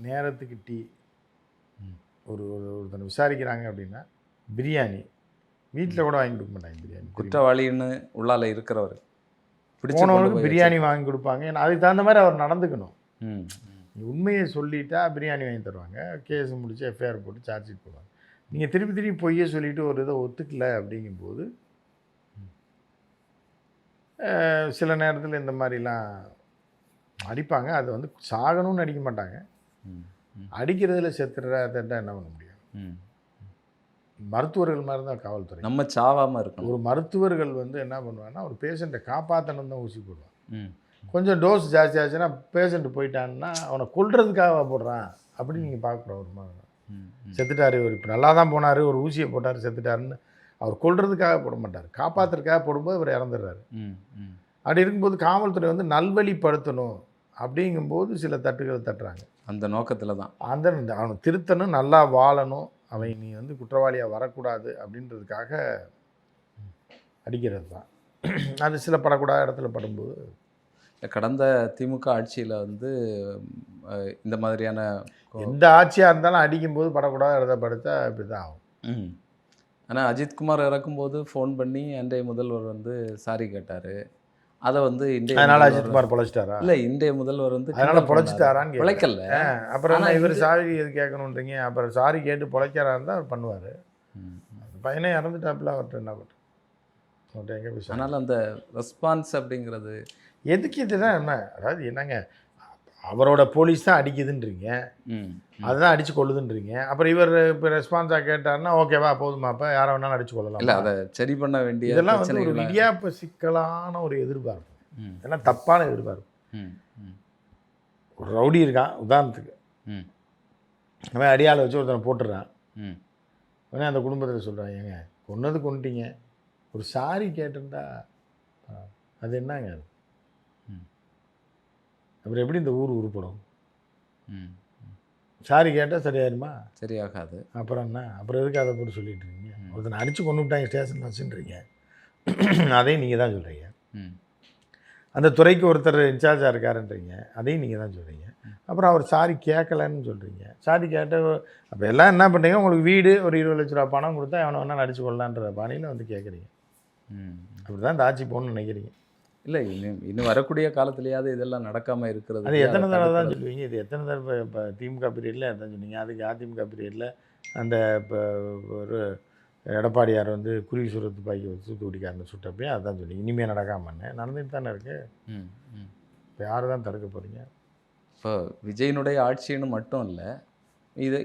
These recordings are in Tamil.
நேரத்துக்கு டீ, ஒருத்தனை விசாரிக்கிறாங்க அப்படின்னா பிரியாணி வீட்டில் கூட வாங்கி கொடுக்க மாட்டாங்க. பிரியாணி குற்றவாளின்னு உள்ளால இருக்கிறவர் போனவனுக்கு பிரியாணி வாங்கி கொடுப்பாங்க. ஏன்னா அதுக்கு தகுந்த மாதிரி அவர் நடந்துக்கணும். உண்மையை சொல்லிட்டா பிரியாணி வாங்கி தருவாங்க. கேஸ் முடிச்சு எஃப்ஐஆர் போட்டு சார்ஜ் ஷீட் போடுவாங்க. நீங்கள் திருப்பி திருப்பி பொய்யை சொல்லிவிட்டு ஒரு இதை ஒத்துக்கலை அப்படிங்கும்போது சில நேரத்தில் இந்த மாதிரிலாம் அடிப்பாங்க. அது வந்து சாகணும்னு அடிக்க மாட்டாங்க. அடிக்கிறதுல செத்துறத என்ன பண்ண முடியும்? மருத்துவர்கள் மாதிரி தான் காவல்துறை. நம்ம சாவாமல் இருக்கணும். ஒரு மருத்துவர்கள் வந்து என்ன பண்ணுவாங்கன்னா ஒரு பேஷண்ட்டை காப்பாற்றணும் தான் ஊசி போடுவான். கொஞ்சம் டோஸ் ஜாஸ்தி ஆச்சுன்னா பேஷண்ட்டு போயிட்டான்னா அவனை கொல்றதுக்காக போடுறான் அப்படின்னு நீங்கள் பார்க்குறோம். ஒரு மாதிரி செத்துட்டார், ஒரு இப்போ நல்லா தான் போனார், ஒரு ஊசியை போட்டார் செத்துட்டாருன்னு அவர் கொல்றதுக்காக போட மாட்டார், காப்பாற்றுறதுக்காக போடும்போது அவர் இறந்துடுறாரு. அப்படி இருக்கும்போது காவல்துறை வந்து நல்வழிப்படுத்தணும் அப்படிங்கும்போது சில தட்டுகள் தட்டுறாங்க. அந்த நோக்கத்தில் தான் அவனை திருத்தணும், நல்லா வாழணும், அவன் நீ வந்து குற்றவாளியாக வரக்கூடாது அப்படின்றதுக்காக அடிக்கிறது தான். அது சில படக்கூடாத இடத்துல படும்போது கடந்த திமுக ஆட்சியில் வந்து இந்த மாதிரியான எந்த ஆட்சியாக இருந்தாலும் அடிக்கும்போது படக்கூடாத இடத்த படுத்தா இப்படி தான் ஆகும். ஆனால் அஜித்குமார் இறக்கும்போது ஃபோன் பண்ணி அன்றைய முதல்வர் வந்து சாரி கேட்டார். அதை வந்து அதனால் அஜித்குமார் பொழைச்சிட்டாரா? இல்லை, இன்றைய முதல்வர் வந்து அதனால் பொழைச்சிட்டாரான்னு பொழைக்கல. அப்புறம் என்ன இவர் சாரி எது கேட்கணுன்றீங்க? அப்புறம் சாரி கேட்டு பொழைக்கிறாரு இருந்தால் அவர் பண்ணுவார். பையனே இறந்துட்டாப்புல, அவர்கிட்ட என்ன பண்ணுறது? அவர்கிட்ட எங்கே போய்? அதனால் அந்த ரெஸ்பான்ஸ் அப்படிங்கிறது எதுக்கு இதுதான் என்ன? அதாவது என்னங்க, அவரோட போலீஸ் தான் அடிக்குதுன்றீங்க, அதுதான் அடித்து கொள்ளுதுன்றீங்க. அப்புறம் இவர் இப்போ ரெஸ்பான்ஸாக கேட்டார்னா ஓகேவா போதுமாப்பா, யாரை வேணாலும் அடித்து கொள்ளலாம். இல்லை, அதை சரி பண்ண வேண்டிய இதெல்லாம் வந்து ஒரு இடியாப்ப சிக்கலான ஒரு எதிர்பார்ப்பு. இதெல்லாம் தப்பான எதிர்பார்ப்பு. ஒரு ரவுடி இருக்கான் உதாரணத்துக்கு, அவன் அடியாளை வச்சு ஒருத்தனை போட்டுடுறான். உடனே அந்த குடும்பத்தில் சொல்கிறான், ஏங்க கொன்னது கொண்டுட்டீங்க, ஒரு சாரி கேட்டிருந்தா அது என்னங்க அது? அப்புறம் எப்படி இந்த ஊர் உருப்படும்? சாரி கேட்டால் சரியாயிருமா? சரியாகாது. அப்புறம் என்ன? அப்புறம் எதுக்கு அதை போட்டு சொல்லிட்டு இருக்கீங்க? ஒருத்தனை அடித்து கொண்டு விட்டாங்க ஸ்டேஷனில் வச்சுன்றீங்க, அதையும் நீங்கள் தான் சொல்கிறீங்க. அந்த துறைக்கு ஒருத்தர் இன்சார்ஜாக இருக்காருன்றீங்க, அதையும் நீங்கள் தான் சொல்கிறீங்க. அப்புறம் அவர் சாரி கேட்கலன்னு சொல்கிறீங்க. சாரி கேட்ட அப்போ எல்லாம் என்ன பண்ணுறீங்க? உங்களுக்கு வீடு ஒரு 20 லட்ச ரூபா பணம் கொடுத்தா எவனை வேணால் அடிச்சு கொள்ளலான்ற பாணியில் வந்து கேட்குறீங்க. அப்படி தான் இந்த ஆட்சி போகணும்னு நினைக்கிறீங்க. இல்லை, இன்னும் வரக்கூடிய காலத்துலையாவது இதெல்லாம் நடக்காமல் இருக்கிறது. அது எத்தனை தடவை தான் சொல்லுவீங்க? இது எத்தனை தடவை? இப்போ திமுக பீரியடில் எதான் சொன்னீங்க, அதுக்கு அதிமுக பீரியடில் அந்த இப்போ ஒரு எடப்பாடியார் வந்து குருவி சுர துப்பாக்கி வச்சு தூத்துக்குடிக்காரனை சுட்டப்பே அதுதான் சொன்னீங்க. இனிமேல் நடக்காமன்னு நடந்துட்டு தானே இருக்குது. இப்போ யார் தான் தடுக்க போகிறீங்க? இப்போ விஜயனுடைய ஆட்சின்னு மட்டும் இல்லை,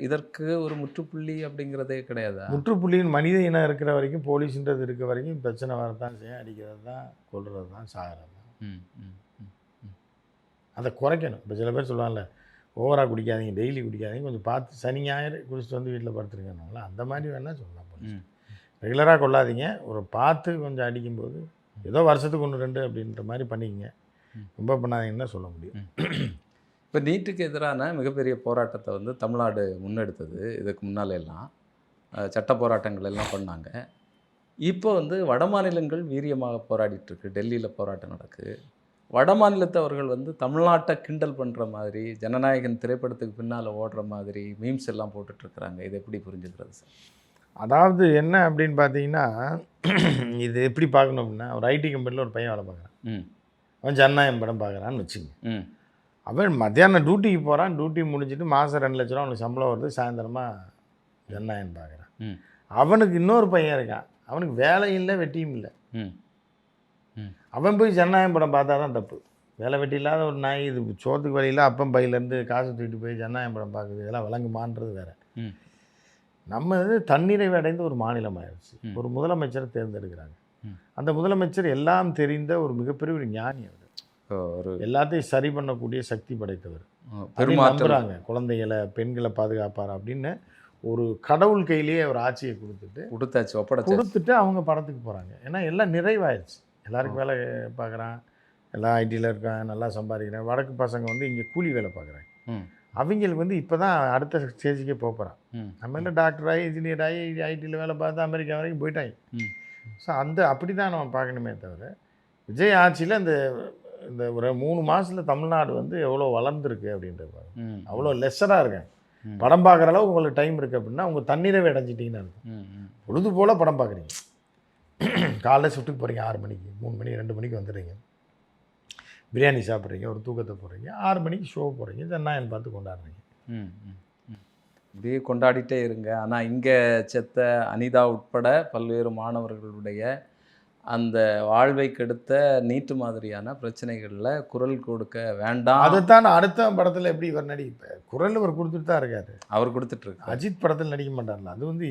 இதற்கு ஒரு முற்றுப்புள்ளி அப்படிங்கிறதே கிடையாது. முற்றுப்புள்ளின்னு மனித இனம் இருக்கிற வரைக்கும், போலீஸுன்றது இருக்க வரைக்கும் பிரச்சனை வரதான் செய்யும். அடிக்கிறது தான், கொல்றது தான், சாகிறது தான். அதை குறைக்கணும். இப்போ சில பேர் சொல்லுவாங்கல்ல, ஓவராக குடிக்காதீங்க, டெய்லி குடிக்காதீங்க, கொஞ்சம் பார்த்து சனி ஞாயிறு குடிச்சிட்டு வந்து வீட்டில் படுத்துருக்கணுங்களா, அந்த மாதிரி வேணால் சொல்லலாம். ரெகுலராக கொள்ளாதீங்க, ஒரு பார்த்து கொஞ்சம் அடிக்கும்போது ஏதோ வருஷத்துக்கு 1-2 அப்படின்ற மாதிரி பண்ணிக்கங்க, ரொம்ப பண்ணாதீங்கன்னு சொல்ல முடியும். இப்போ நீட்டுக்கு எதிரான மிகப்பெரிய போராட்டத்தை வந்து தமிழ்நாடு முன்னெடுத்தது. இதுக்கு முன்னாலெல்லாம் சட்ட போராட்டங்கள் எல்லாம் பண்ணாங்க. இப்போ வந்து வட மாநிலங்கள் வீரியமாக போராடிட்டுருக்கு. டெல்லியில் போராட்டம் நடக்குது. வட மாநிலத்தவர்கள் வந்து தமிழ்நாட்டை கிண்டல் பண்ணுற மாதிரி, ஜனநாயகன் திரைப்படத்துக்கு பின்னால் ஓடுற மாதிரி மீம்ஸ் எல்லாம் போட்டுட்ருக்குறாங்க. இதை எப்படி புரிஞ்சுக்கிறது சார்? அதாவது என்ன அப்படின்னு பார்த்தீங்கன்னா, இது எப்படி பார்க்கணும் அப்படின்னா, ஒரு ஐடி கம்பெனியில் ஒரு பையன் வேலை பார்க்குறான். அவன் ஜனநாயகம் படம் பார்க்குறான்னு வச்சுங்க. அவன் மத்தியானம் டியூட்டிக்கு போகிறான், டியூட்டி முடிச்சுட்டு மாதம் 2 லட்ச ரூபா அவனுக்கு சம்பளம் வருது, சாயந்தரமாக ஜனநாயகம் பார்க்குறான். அவனுக்கு இன்னொரு பையன் இருக்கான், அவனுக்கு வேலையும் இல்லை வெட்டியும் இல்லை. அவன் போய் ஜனநாயகம் படம் பார்த்தா தான் தப்பு. வேலை வெட்டி இல்லாத ஒரு நாய், இது சோத்துக்கு வழியில் அப்பம் பையிலேருந்து காசு தூக்கிட்டு போய் ஜனநாயகம் படம் பார்க்குது, இதெல்லாம் விளங்குமான்றது வேறு. நம்ம இது தன்னிறைவு அடைந்த ஒரு மாநிலம் ஆயிடுச்சு. ஒரு முதலமைச்சரை தேர்ந்தெடுக்கிறாங்க. அந்த முதலமைச்சர் எல்லாம் தெரிந்த ஒரு மிகப்பெரிய ஒரு ஞானி. அவர் ஒரு எல்லாத்தையும் சரி பண்ணக்கூடிய சக்தி படைத்தவர். நம்புறாங்க குழந்தைகளை பெண்களை பாதுகாப்பார் அப்படின்னு. ஒரு கடவுள் கையிலேயே ஒரு ஆட்சியை கொடுத்துட்டு அவங்க படத்துக்கு போகிறாங்க. ஏன்னா எல்லாம் நிறைவாயிடுச்சு, எல்லாருக்கும் வேலை பார்க்குறான், எல்லாம் ஐடியில் இருக்காங்க, நல்லா சம்பாதிக்கிறாங்க. வடக்கு பசங்க வந்து இங்கே கூலி வேலை பார்க்குறாங்க. அவங்களுக்கு வந்து இப்போ தான் அடுத்த ஸ்டேஜுக்கே போகிறான். நம்ம எல்லாம் டாக்டர் ஆகி இன்ஜினியர் ஆகி ஐடியில் வேலை பார்த்து அமெரிக்கா வரைக்கும் போயிட்டாங்க. ஸோ அப்படி தான் நம்ம பார்க்கணுமே தவிர, விஜய் ஆட்சியில் அந்த இந்த ஒரு 3 மாசத்துல தமிழ்நாடு வந்து எவ்வளோ வளர்ந்துருக்கு அப்படின்றது பாருங்க. ம். அவ்வளோ லெஸ்ஸராக இருக்கேன். ம். படம் பார்க்குற அளவுக்கு உங்களுக்கு டைம் இருக்குது அப்படின்னா உங்கள் தண்ணீரவே அடைஞ்சிட்டிங்கன்னு இருக்கும். ம். ம். பொழுது போல் படம் பார்க்குறீங்க. காலைல ஷிஃப்ட்டுக்கு போகிறீங்க 6 மணிக்கு, 3 மணி 2 மணிக்கு வந்துடுறீங்க. பிரியாணி சாப்பிட்றீங்க, ஒரு தூக்கத்தை போடுறீங்க, 6 மணிக்கு ஷோ போகிறீங்க, ஜனநாயகன் பார்த்து கொண்டாடுறீங்க. ம். ம். ம். இப்படியே கொண்டாடிட்டே இருங்க. ஆனால் இங்கே செத்த அனிதா உட்பட பல்வேறு மாணவர்களுடைய அந்த வாழ்வை கெடுத்த நீட்டு மாதிரியான பிரச்சனைகளில் குரல் கொடுக்க வேண்டாம். அதுதான் அடுத்த படத்தில் எப்படி இவர் நடிப்பார்? குரல் இவர் கொடுத்துட்டு தான் இருக்காரு. அவர் கொடுத்துட்ருக்கு. அஜித் படத்தில் நடிக்க மாட்டார்ல. அது வந்து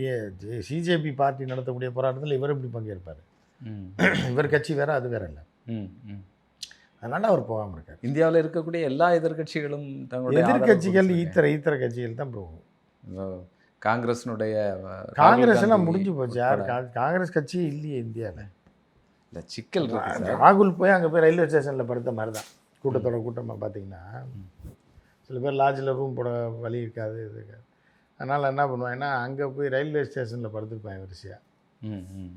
சிஜேபி பார்ட்டி நடத்தக்கூடிய போராட்டத்தில் இவர் எப்படி பங்கேற்பார்? இவர் கட்சி வேற, அது வேற இல்லை. அதனால அவர் போகாமல் இருக்கார். இந்தியாவில் இருக்கக்கூடிய எல்லா எதிர்க்கட்சிகளும் தங்களுடைய எதிர்கட்சிகள் ஈத்தர கட்சிகள் தான் போகும். காங்கிரஸ்னுடைய காங்கிரஸ் எல்லாம் முடிஞ்சு போச்சு. யார் காங்கிரஸ் கட்சியே இல்லையே இந்தியாவில். இல்லை சிக்கல் இருக்கு சார். ராகுல் போய் அங்கே போய் ரயில்வே ஸ்டேஷனில் படுத்த மாதிரி தான் கூட்டத்தோட கூட்டமாக பார்த்தீங்கன்னா, சில பேர் லாட்ஜில் ரூம் போட வழி இருக்காது, இது இருக்காது. அதனால் என்ன பண்ணுவாங்கன்னா அங்கே போய் ரயில்வே ஸ்டேஷனில் படுத்துருப்பாங்க வரிசையாக.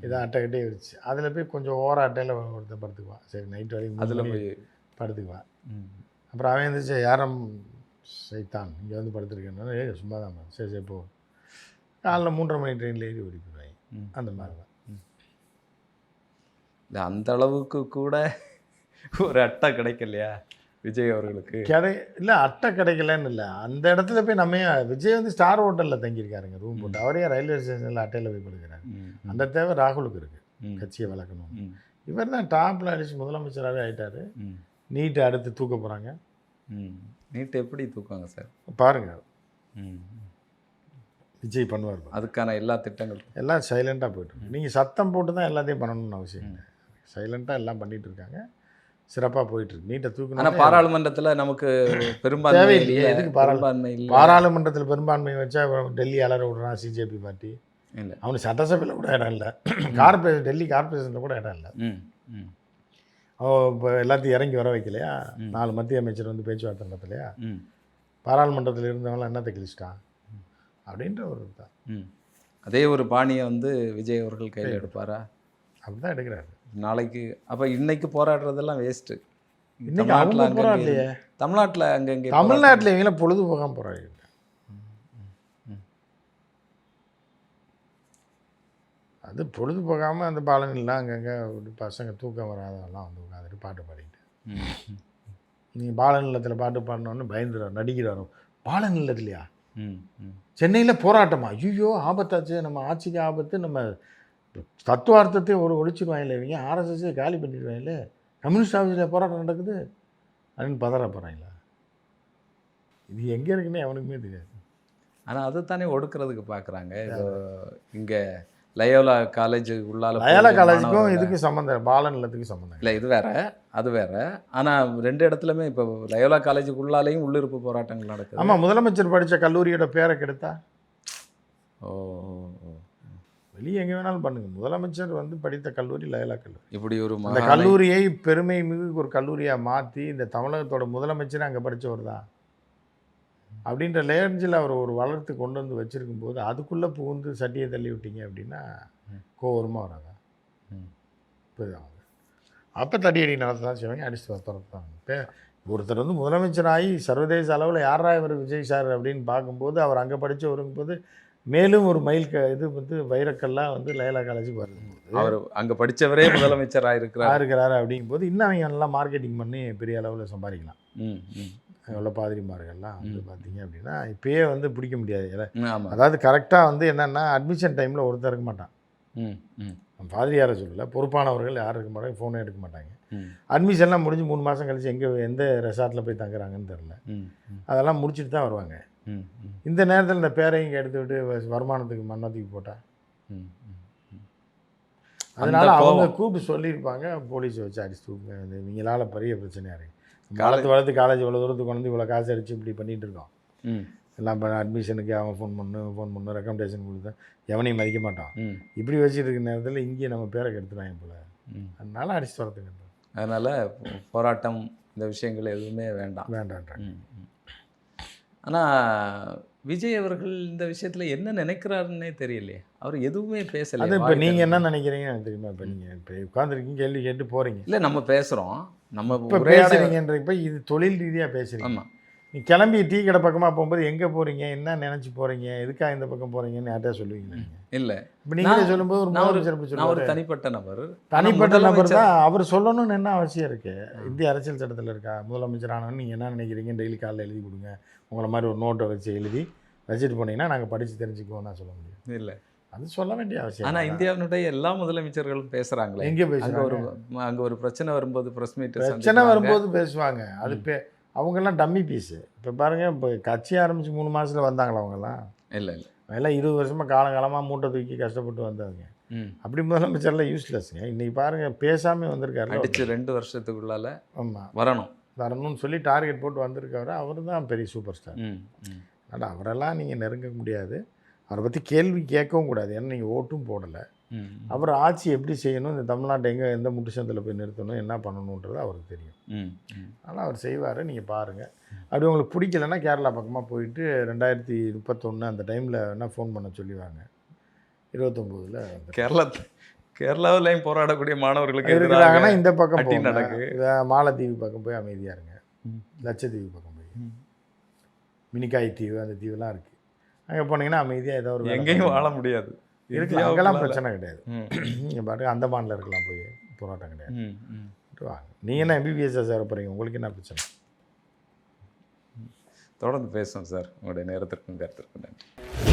இதான் அட்டை கட்டே இருந்துச்சு. அதில் போய் கொஞ்சம் ஓர அட்டையில் ஒருத்தர் படுத்துக்குவான். சரி நைட் வரைக்கும் அதில் போய் படுத்துக்குவான். அப்புறம் அவன் இருந்துச்சு யாரம் சைத்தான் இங்கே வந்து படுத்துருக்கேன், சும்மா தான் சரி சரி போ. காலைல 3:30 மணி ட்ரெயினில் ஏறி ஓடி போயிடுவாங்க. அந்த மாதிரி தான். இல்லை அந்த அளவுக்கு கூட ஒரு அட்டை கிடைக்கலையா விஜய் அவர்களுக்கு? இல்லை அட்டை கிடைக்கலன்னு இல்லை. அந்த இடத்துல போய் நம்ம விஜய் வந்து ஸ்டார் ஹோட்டலில் தங்கியிருக்காருங்க ரூம் போட்டு. அவரே ரயில்வே ஸ்டேஷனில் அட்டையில் போய் படுக்கிறாரு. அந்த தேவை ராகுலுக்கு இருக்குது, கட்சியை வளர்க்கணும். இவர் தான் டாப்பில் அடித்து முதலமைச்சராகவே ஆகிட்டார். நீட்டை அடுத்து தூக்க போகிறாங்க. நீட்டை எப்படி தூக்குவாங்க சார்? பாருங்கள், விஜய் பண்ணுவார். அதுக்கான எல்லா திட்டங்களும் எல்லாம் சைலண்ட்டாக போய்ட்டு நீங்கள் சத்தம் போட்டு தான் எல்லாத்தையும் பண்ணணும்னு அவசியம் இல்லை. சைலண்ட்டாக எல்லாம் பண்ணிகிட்டு இருக்காங்க. சிறப்பாக போயிட்டுருக்கு. நீட்டை தூக்கணும். ஆனால் பாராளுமன்றத்தில் நமக்கு பெரும்பான்மை இல்லையே. எதுக்கு பாராளுமன்மை இல்லை? பாராளுமன்றத்தில் பெரும்பான்மை வச்சா டெல்லி அலற விடுறான் சிஜேபி பார்ட்டி. இல்லை அவனுக்கு சட்டசபையில் கூட இடம் இல்லை. டெல்லி கார்பரேஷனில் கூட இடம் இல்லை. இப்போ எல்லாத்தையும் இறங்கி வர வைக்கலையா? 4 மத்திய அமைச்சர் வந்து பேச்சுவார்த்தை நடத்தலையா? பாராளுமன்றத்தில் இருந்தவங்களாம் என்னத்தை கிழிச்சிட்டான் அப்படின்ற ஒரு தான். அதே ஒரு பாணியை வந்து விஜய் அவர்கள் கையில் எடுப்பாரா? அப்படி தான் எடுக்கிறாரு. நாளைக்கு அப்போ இன்னைக்கு போராடுறதெல்லாம் வேஸ்ட்டு. இன்னைக்கு அவங்க போராடலையே. தமிழ்நாட்டில் அங்கங்கே தமிழ்நாட்டில் இவங்களாம் பொழுதுபோகாமல் போராடிட்டு. அது பொழுதுபோகாமல் அந்த பாலங்கள்லாம் அங்கங்கே பசங்க தூக்கம் வராதெல்லாம் வந்து உட்காந்துட்டு பாட்டு பாடிட்டு. நீங்கள் பாலநிலத்தில் பாட்டு பாடினோன்னு பயந்துடுறாரு, நடிக்கிறாரோ. பாலநிலத்துலையா? சென்னையில் போராட்டமா? ஐயோ ஆபத்தாச்சு, நம்ம ஆட்சிக்கு ஆபத்து, நம்ம தத்துவார்த்தத்தை ஒழிச்சிடுவாங்களே இவங்க, ஆர்எஸ்எஸ்ஸே காலி பண்ணிடுவாங்களே, கம்யூனிஸ்ட் ஆஃபீஸில் போராட்டம் நடக்குது அப்படின்னு பதற போகிறாங்களா? இது எங்கே இருக்குன்னே அவனுக்குமே தெரியாது. ஆனால் அதை தானே ஒடுக்கிறதுக்கு பார்க்குறாங்க. இங்கே லயோலா காலேஜ் உள்ளால, லயோலா காலேஜுக்கும் இதுக்கு சம்மந்தம், பாலநிலத்துக்கு சம்மந்தம் இல்லை. இது வேற அது வேற. ஆனால் 2 இடத்துலையுமே இப்போ லயோலா காலேஜுக்கு உள்ளாலேயும் உள்ளிருப்பு போராட்டங்கள் நடக்குது. ஆமாம், முதலமைச்சர் படித்த கல்லூரியோட பேரை கெடுத்தா? ஓ, வெளியே எங்கே வேணாலும் பண்ணுங்கள். முதலமைச்சர் வந்து படித்த கல்லூரி லயோலா கல்லூரி. இப்படி ஒரு அந்த கல்லூரியை பெருமை மிகு ஒரு கல்லூரியாக மாற்றி இந்த தமிழகத்தோட முதலமைச்சர் அங்கே படித்தவர் தான் அப்படின்ற லேஞ்சில் அவர் ஒரு வளர்த்து கொண்டு வந்து வச்சுருக்கும் போது அதுக்குள்ளே புகுந்து சட்டியை தள்ளி விட்டீங்க அப்படின்னா கோவரமாக வராதா? இப்போதான் அப்போ தடியடி நடத்த தான் செய்வாங்க, அடிச்சு துரத்தான். இப்போ ஒருத்தர் வந்து முதலமைச்சராகி சர்வதேச அளவில் யாரா இவர் விஜய் சார் அப்படின்னு பார்க்கும்போது அவர் அங்கே படித்து வரும்போது மேலும் ஒரு இது வந்து வைரக்கல்லாம் வந்து லயோலா காலேஜுக்கு வருது. அவர் அங்கே படித்தவரே முதலமைச்சராக இருக்கிறாரு அப்படிங்கும்போது இன்னும் அவங்க நல்லா மார்க்கெட்டிங் பண்ணி பெரிய அளவில் சம்பாதிக்கலாம். எவ்வளோ பாதிரிமார்கள்லாம் வந்து பார்த்தீங்க அப்படின்னா இப்போயே வந்து பிடிக்க முடியாது. அதாவது கரெக்டாக வந்து என்னென்னா அட்மிஷன் டைமில் ஒருத்தர் இருக்க மாட்டான். பாதிரியாரை சொல்லலை, பொறுப்பானவர்கள் யாரும் இருக்க மாட்டாங்க, ஃபோனே எடுக்க மாட்டாங்க. அட்மிஷன்லாம் முடிஞ்சு 3 மாதம் கழிச்சு எந்த ரெசார்ட்டில் போய் தங்குறாங்கன்னு தெரில. அதெல்லாம் முடிச்சுட்டு தான் வருவாங்க. இந்த நேரத்தில் இந்த பேரையும் எடுத்துக்கிட்டு வருமானத்துக்கு மண்ணத்துக்கு போட்டால் அதனால் அவங்க கூப்பிட்டு சொல்லியிருப்பாங்க, போலீஸை வச்சு அடிச்சு தூக்குங்க, இவங்களால பெரிய பிரச்சனையாக இருக்குது. வளர்த்து காலேஜ் இவ்வளோ தூரத்துக்கு கொண்டு வந்து இவ்வளோ காசு அடித்து இப்படி பண்ணிகிட்டு இருக்கோம். எல்லாம் அட்மிஷனுக்கு அவன் ஃபோன் பண்ணு ரெக்கமெண்டேஷன் கொடுத்தேன், எவனையும் மதிக்க மாட்டான். இப்படி வச்சுட்டு இருக்கிற நேரத்தில் இங்கேயே நம்ம பேரை கெடுத்துறாங்க போல். அதனால அடிச்சு துரத்துங்க. அதனால் போராட்டம் இந்த விஷயங்கள் எதுவுமே வேண்டான்றாங்க. வேண்டான்றாங்க. ஆனால் விஜய் அவர்கள் இந்த விஷயத்துல என்ன நினைக்கிறாருன்னே தெரியலையே. அவர் எதுவுமே பேசல. அது இப்போ நீங்கள் என்ன நினைக்கிறீங்க எனக்கு தெரியுமா? இப்போ நீங்கள் இப்போ உட்காந்துருக்கீங்க, கேள்வி கேட்டு போகிறீங்க. இல்ல நம்ம பேசுறோம். நம்ம இப்போ உரையாட பேசுகிறீங்கன்ற இப்போ இது தொழில் ரீதியாக பேசுகிறீங்க. ஆமா. நீ கிளம்பி டீ கடை பக்கமாக போகும்போது எங்கே போகிறீங்க, என்ன நினச்சி போகிறீங்க, எதுக்காக இந்த பக்கம் போகிறீங்கன்னு யார்ட்டா சொல்லுவீங்க நீங்கள்? இல்ல. இப்போ நீங்களே சொல்லும்போது ஒரு நான் ஒரு முதலமைச்சர் நான் ஒரு சொல்லுவார். தனிப்பட்ட நபர். தனிப்பட்ட நபர் தான், அவர் சொல்லணும்னு என்ன அவசியம் இருக்குது? இந்திய அரசியல் சட்டத்தில் இருக்கா? முதலமைச்சர் ஆனவன்னு நீங்கள் என்ன நினைக்கிறீங்க டெய்லி காலையில் எழுதி கொடுங்க, உங்களை மாதிரி ஒரு நோட்டை வச்சு எழுதி வச்சுட்டு போனீங்கன்னா நாங்கள் படித்து தெரிஞ்சுக்குவோம் நான் சொல்ல முடியும். இல்ல. அது சொல்ல வேண்டிய அவசியம் ஆனா இல்லை. இந்தியாவினுடைய எல்லா முதலமைச்சர்களும் பேசுறாங்களே. எங்கே அங்க ஒரு பிரச்சனை வரும்போது பிரஸ் மீட் பிரச்சனை வரும்போது பேசுவாங்க. அது அவங்கெல்லாம் டம்மி பீஸு. இப்போ பாருங்கள், இப்போ கட்சி ஆரம்பித்து 3 மாதத்தில் வந்தாங்களா அவங்கெல்லாம்? இல்ல. எல்லாம் 20 வருஷமாக காலங்காலமாக மூட்டை தூக்கி கஷ்டப்பட்டு வந்தவங்க. அப்படி முதலமைச்சர்லாம் யூஸ்லெஸ்ங்க. இன்றைக்கி பாருங்கள், பேசாமல் வந்திருக்காரு. அடிச்சு 2 வருஷத்துக்குள்ளால ஆமாம் வரணும்னு சொல்லி டார்கெட் போட்டு வந்திருக்காரு. அவர் தான் பெரிய சூப்பர் ஸ்டார். அதனால் அவரெல்லாம் நீங்கள் நெருங்க முடியாது. அவரை பற்றி கேள்வி கேட்கவும் கூடாது. ஏன்னா நீங்கள் ஓட்டும் போடலை. அவர் ஆட்சி எப்படி செய்யணும், இந்த தமிழ்நாட்டை எந்த முட்டு சந்தில் போய் நிறுத்தணும், என்ன பண்ணணுன்றது அவருக்கு தெரியும். அதனால் அவர் செய்வார். நீங்கள் பாருங்கள். அப்படி உங்களுக்கு பிடிக்கலன்னா கேரளா பக்கமாக போயிட்டு 2031 அந்த டைமில் என்ன ஃபோன் பண்ண சொல்லிவாங்க. 29 கேரளாவிலையும் போராடக்கூடிய மாணவர்களுக்கு இருக்கிறாங்கன்னா இந்த பக்கம் நடக்கு. மாலத்தீவு பக்கம் போய் அமைதியாக இருங்க. லட்சத்தீவு பக்கம் போய் மினிக்காய் தீவு, அந்த தீவுலாம் இருக்குது. அங்கே போனீங்கன்னா அமைதியாக ஏதோ ஒரு எங்கேயும் வாழ முடியாது. இருக்கலாம். அங்கெல்லாம் பிரச்சனை கிடையாது. நீங்கள் பாட்டுக்கு அந்தமானில் இருக்கலாம், போய் போராட்டம் கிடையாது. வாங்க. நீங்கள் என்ன MBBS சேர போகிறீங்க, உங்களுக்கு என்ன பிரச்சனை? தொடர்ந்து பேசுவோம் சார். உங்களுடைய நேரத்திற்கும் கருத்திற்கும் நன்றி.